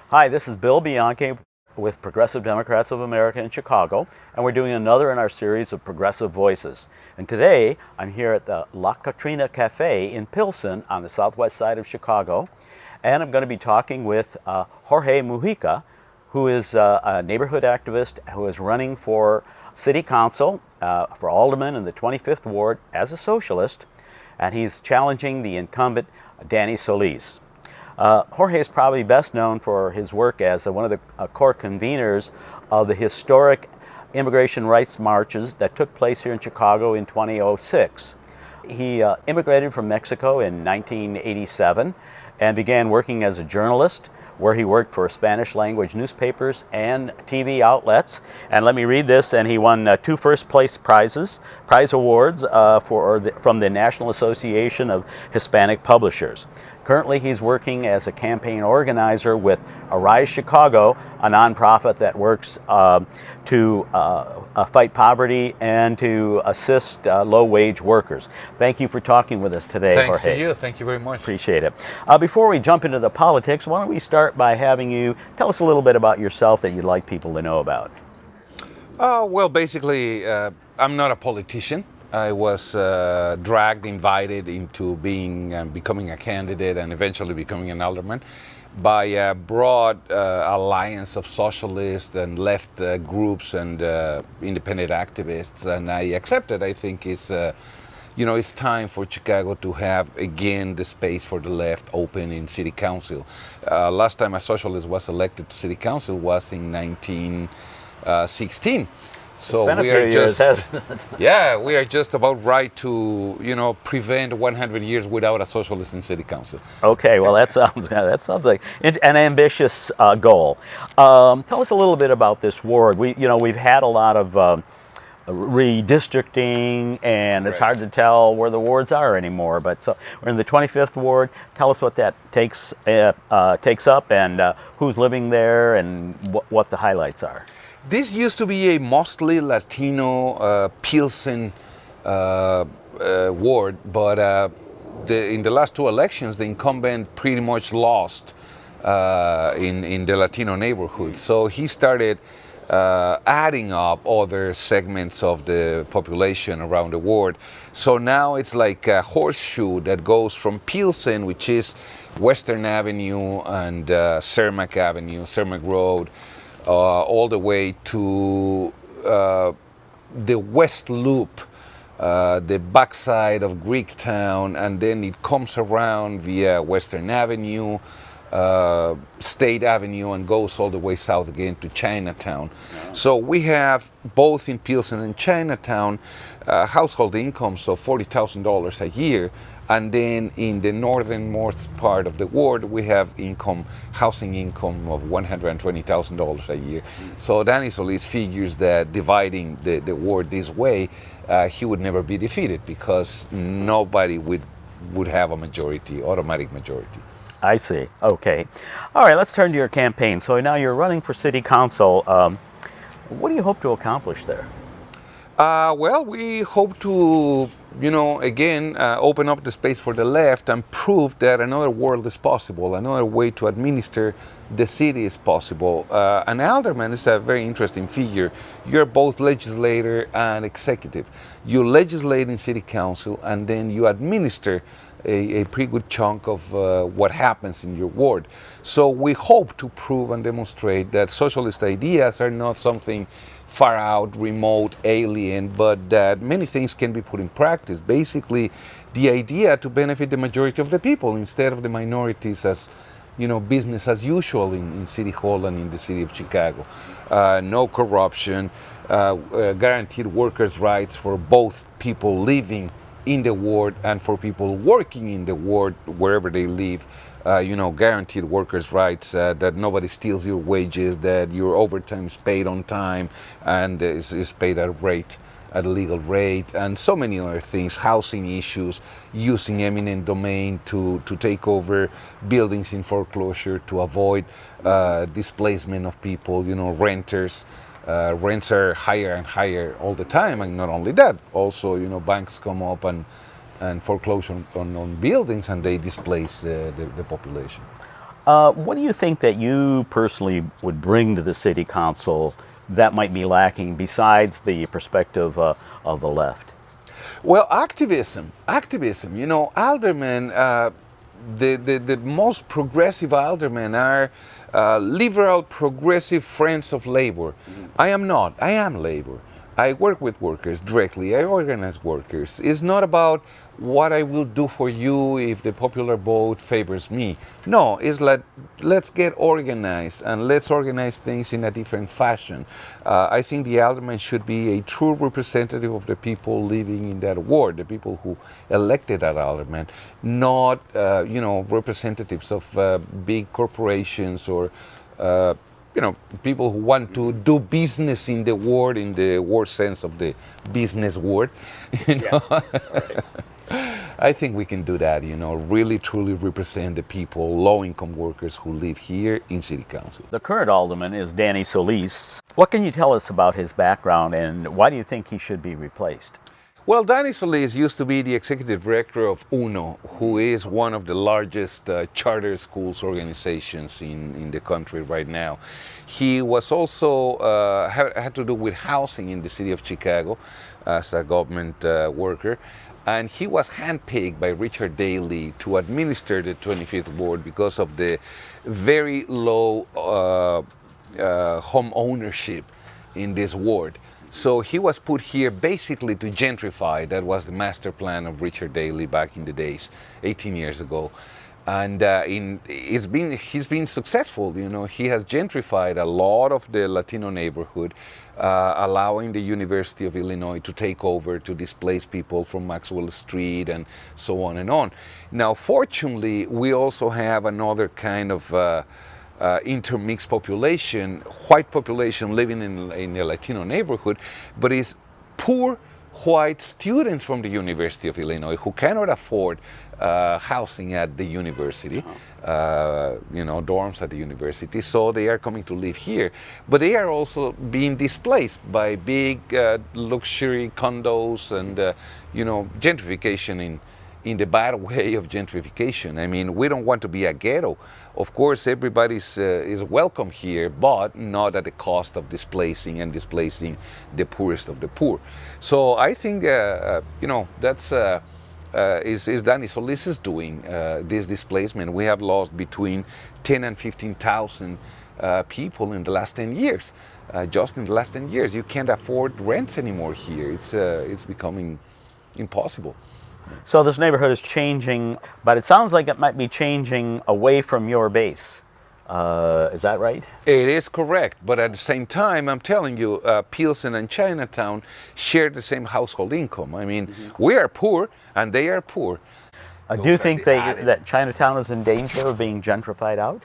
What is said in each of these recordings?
Hi, this is Bill Bianchi with Progressive Democrats of America in Chicago, and we're doing another in our series of Progressive Voices. And today, I'm here at the La Katrina Cafe in Pilsen on the southwest side of Chicago, and I'm going to be talking with Jorge Mujica, who is a neighborhood activist who is running for City Council, for Alderman in the 25th Ward as a socialist, and he's challenging the incumbent Danny Solis. Jorge is probably best known for his work as one of the core conveners of the historic immigration rights marches that took place here in Chicago in 2006. He immigrated from Mexico in 1987 and began working as a journalist, where he worked for Spanish language newspapers and TV outlets. And let me read this, and he won 2 first place prize awards from the National Association of Hispanic Publishers. Currently, he's working as a campaign organizer with Arise Chicago, a nonprofit that works to fight poverty and to assist low-wage workers. Thank you for talking with us today, Thanks Jorge. to you. Thank you very much. Appreciate it. Before we jump into the politics, why don't we start by having you tell us a little bit about yourself that you'd like people to know about? Well, basically, I'm not a politician. I was invited into becoming a candidate and eventually becoming an alderman by a broad alliance of socialist and left groups and independent activists, and I accepted. I think it's time for Chicago to have again the space for the left open in city council. Last time a socialist was elected to city council was in 1916. So we are just we are just about right to prevent 100 years without a socialist in city council. Okay, well that sounds like an ambitious goal. Tell us a little bit about this ward. We've had a lot of redistricting, and it's hard to tell where the wards are anymore. But so we're in the 25th ward. Tell us what that takes up, and who's living there, and what the highlights are. This used to be a mostly Latino Pilsen ward, but in the last 2 elections, the incumbent pretty much lost in the Latino neighborhood. So he started adding up other segments of the population around the ward. So now it's like a horseshoe that goes from Pilsen, which is Western Avenue and Cermak Avenue, Cermak Road, all the way to the West Loop, the backside of Greektown, and then it comes around via Western Avenue, State Avenue, and goes all the way south again to Chinatown. Yeah. So we have both in Pilsen and Chinatown household incomes of $40,000 a year. And then in the northernmost part of the ward, we have housing income of $120,000 a year. So Danny Solis figures that dividing the ward this way, he would never be defeated because nobody would have a automatic majority. I see. Okay. All right, let's turn to your campaign. So now you're running for city council. What do you hope to accomplish there? Well, we hope to, again, open up the space for the left and prove that another world is possible, another way to administer the city is possible. An alderman is a very interesting figure. You're both legislator and executive. You legislate in city council, and then you administer a pretty good chunk of what happens in your ward. So we hope to prove and demonstrate that socialist ideas are not something far out, remote, alien, but that many things can be put in practice. Basically, the idea to benefit the majority of the people instead of the minorities as, business as usual in City Hall and in the city of Chicago. No corruption, guaranteed workers' rights for both people living in the ward and for people working in the ward wherever they live. Guaranteed workers' rights, that nobody steals your wages, that your overtime is paid on time and is paid at a legal rate, and so many other things, housing issues, using eminent domain to take over buildings in foreclosure to avoid displacement of people, renters. Rents are higher and higher all the time, and not only that, also, banks come up and foreclose on buildings, and they displace the population. What do you think that you personally would bring to the city council that might be lacking besides the perspective of the left? Well, activism. Aldermen, the most progressive aldermen are liberal, progressive friends of labor. I am not. I am labor. I work with workers directly. I organize workers. It's not about what I will do for you if the popular vote favors me. No, it's like, let's get organized and let's organize things in a different fashion. I think the alderman should be a true representative of the people living in that ward, the people who elected that alderman, not representatives of big corporations or people who want to do business in the word sense of the business word. Yeah. Right. I think we can do that, really truly represent the people, low-income workers who live here in City Council. The current alderman is Danny Solis. What can you tell us about his background and why do you think he should be replaced? Well, Danny Solis used to be the executive director of UNO, who is one of the largest charter schools organizations in the country right now. He was also had to do with housing in the city of Chicago as a government worker. And he was handpicked by Richard Daley to administer the 25th ward because of the very low home ownership in this ward. So he was put here basically to gentrify. That was the master plan of Richard Daley back in the days, 18 years ago. And he's been successful. He has gentrified a lot of the Latino neighborhood, allowing the University of Illinois to take over, to displace people from Maxwell Street and so on and on. Now, fortunately, we also have another kind of intermixed population, white population living in a Latino neighborhood, but it's poor white students from the University of Illinois who cannot afford housing at the university, dorms at the university, so they are coming to live here. But they are also being displaced by big luxury condos and, gentrification in the bad way of gentrification. I mean, we don't want to be a ghetto. Of course, everybody is welcome here, but not at the cost of displacing the poorest of the poor. So I think, that's is Danny Solis is doing this displacement. We have lost between 10 and 15,000 people in the last 10 years. Just in the last 10 years, you can't afford rents anymore here. It's becoming impossible. So this neighborhood is changing, but it sounds like it might be changing away from your base. Is that right? It is correct, but at the same time, I'm telling you, Pilsen and Chinatown share the same household income. I mean, we are poor and they are poor. Do you think that Chinatown is in danger of being gentrified out?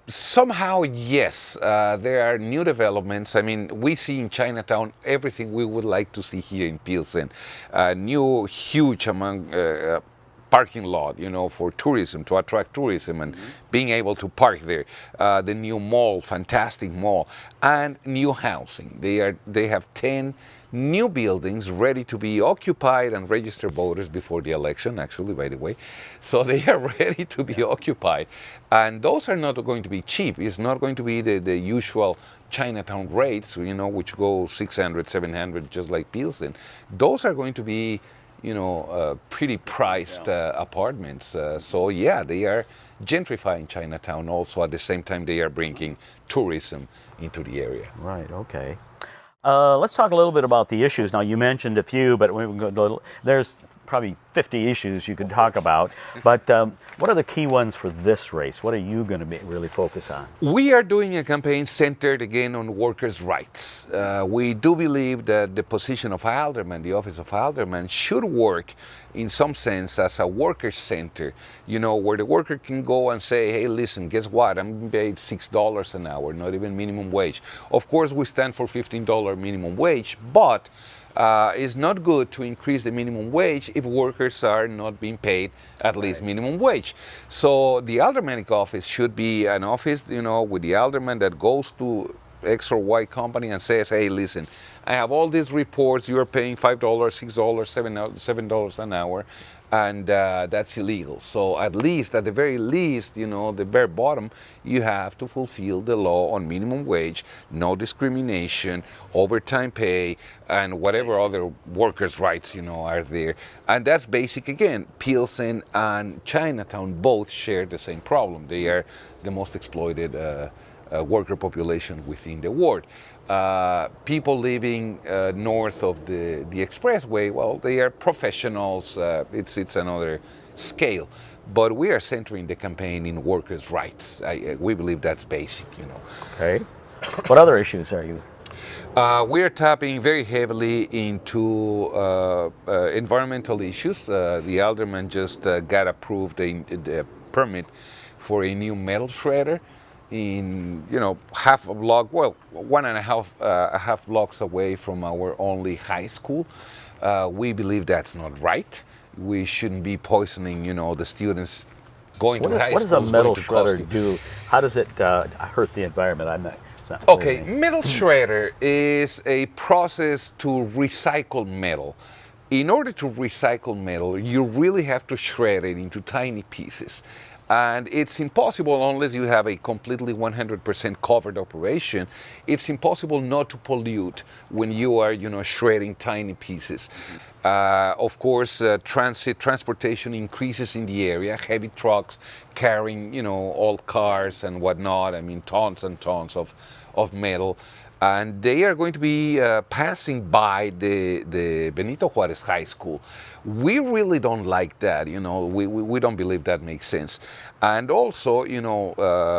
Somehow, yes. There are new developments. I mean, we see in Chinatown everything we would like to see here in Pilsen. New, huge parking lot, for tourism, to attract tourism and being able to park there. The new mall, fantastic mall, and new housing. They have 10 new buildings ready to be occupied and register voters before the election, actually, by the way. So they are ready to be occupied. And those are not going to be cheap. It's not going to be the usual Chinatown rates, which go 600, 700, just like Pilsen. Those are going to be, pretty priced apartments. So yeah, they are gentrifying Chinatown also. At the same time, they are bringing tourism into the area. Right, okay. Let's talk a little bit about the issues. Now, you mentioned a few, but there's probably 50 issues you could talk about. But what are the key ones for this race? What are you going to really focus on? We are doing a campaign centered again on workers' rights. We do believe that the position of Alderman, the office of Alderman, should work in some sense as a worker center, where the worker can go and say, hey, listen, guess what? I'm paid $6 an hour, not even minimum wage. Of course, we stand for $15 minimum wage, but it's not good to increase the minimum wage if workers are not being paid at least minimum wage. So the aldermanic office should be an office, with the alderman that goes to X or Y company and says, hey, listen, I have all these reports, you're paying $5, $6, $7 an hour. and that's illegal. So at the very least, the bare bottom, you have to fulfill the law on minimum wage, no discrimination, overtime pay, and whatever other workers' rights, are there. And that's basic. Again, Pilsen and Chinatown both share the same problem. They are the most exploited worker population within the ward. People living north of the expressway, well, they are professionals. It's another scale. But we are centering the campaign in workers' rights. We believe that's basic, Okay. What other issues are you? We are tapping very heavily into environmental issues. The Alderman just got approved the permit for a new metal shredder in half a block, well, one and a half blocks away from our only high school. We believe that's not right. We shouldn't be poisoning the students going to high school. What does a metal shredder do? How does it hurt the environment? It's not okay, metal shredder is a process to recycle metal. In order to recycle metal, you really have to shred it into tiny pieces. And it's impossible unless you have a completely 100% covered operation. It's impossible not to pollute when you are, shredding tiny pieces. Of course, transportation increases in the area. Heavy trucks carrying, old cars and whatnot. I mean, tons and tons of metal. And they are going to be passing by the Benito Juarez High School. We really don't like that, we don't believe that makes sense. And also,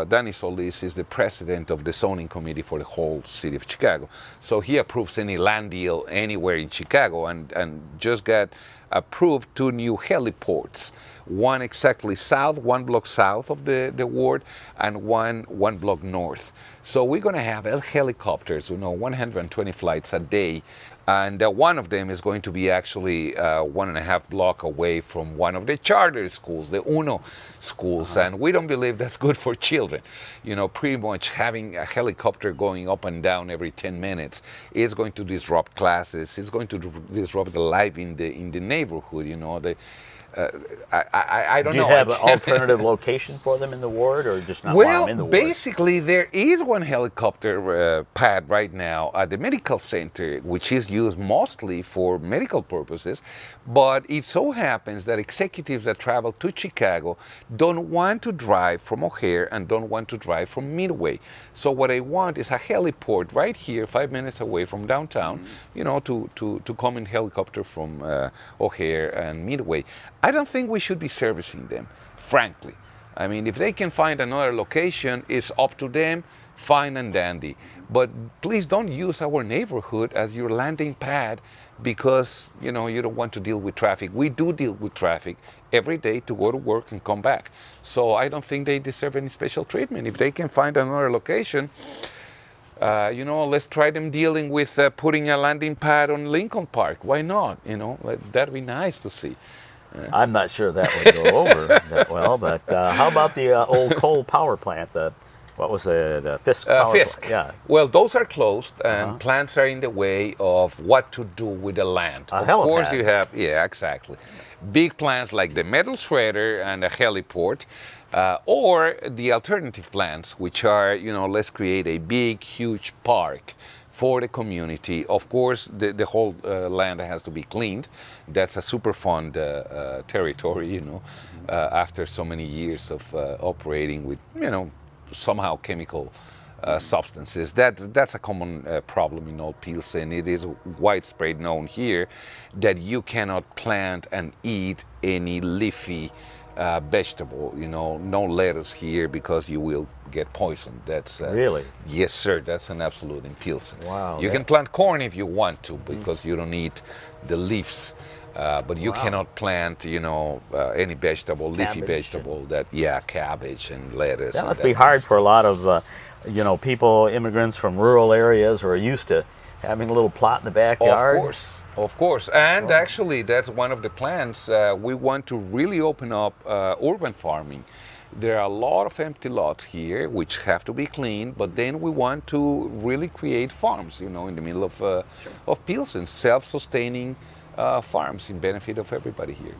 Danny Solis is the president of the zoning committee for the whole city of Chicago. So he approves any land deal anywhere in Chicago, and just got approved 2 new heliports. One exactly south, 1 block south of the ward, and one block north. So we're going to have helicopters, 120 flights a day. And one of them is going to be actually 1.5 blocks away from one of the charter schools, the UNO schools. And we don't believe that's good for children. Pretty much having a helicopter going up and down every 10 minutes is going to disrupt classes. It's going to disrupt the life in the neighborhood. I don't know. Do you have an alternative location for them in the ward, or just not want them in the ward? Well, basically, there is one helicopter pad right now at the medical center, which is used mostly for medical purposes. But it so happens that executives that travel to Chicago don't want to drive from O'Hare and don't want to drive from Midway. So what I want is a heliport right here, 5 minutes away from downtown, to come in helicopter from O'Hare and Midway. I don't think we should be servicing them, frankly. I mean, if they can find another location, it's up to them, fine and dandy. But please don't use our neighborhood as your landing pad because, you don't want to deal with traffic. We do deal with traffic every day to go to work and come back. So I don't think they deserve any special treatment. If they can find another location, let's try them dealing with putting a landing pad on Lincoln Park. Why not? That'd be nice to see. I'm not sure that would go over that well, but how about the old coal power plant? What was the Fisk power Fisk. plant? Yeah. Well, those are closed, and plants are in the way of what to do with the land. Of course, you have, exactly. Big plants like the metal shredder and a heliport, or the alternative plants, which are, let's create a big, huge park for the community. Of course, the whole land has to be cleaned. That's a Superfund territory, after so many years of operating with, somehow chemical substances. That's a common problem in Old Pilsen. It is widespread known here that you cannot plant and eat any leafy vegetable, no lettuce here because you will get poisoned. That's really? Yes, sir. That's an absolute in Pilsen. Wow. You can plant corn if you want to because you don't eat the leaves. But you cannot plant, any vegetable, leafy vegetable cabbage and lettuce. That must be hard for a lot of, people, immigrants from rural areas who are used to having a little plot in the backyard. Of course. And actually, that's one of the plans. We want to really open up urban farming. There are a lot of empty lots here, which have to be cleaned, but then we want to really create farms, in the middle of Pilsen, self-sustaining farms in benefit of everybody here.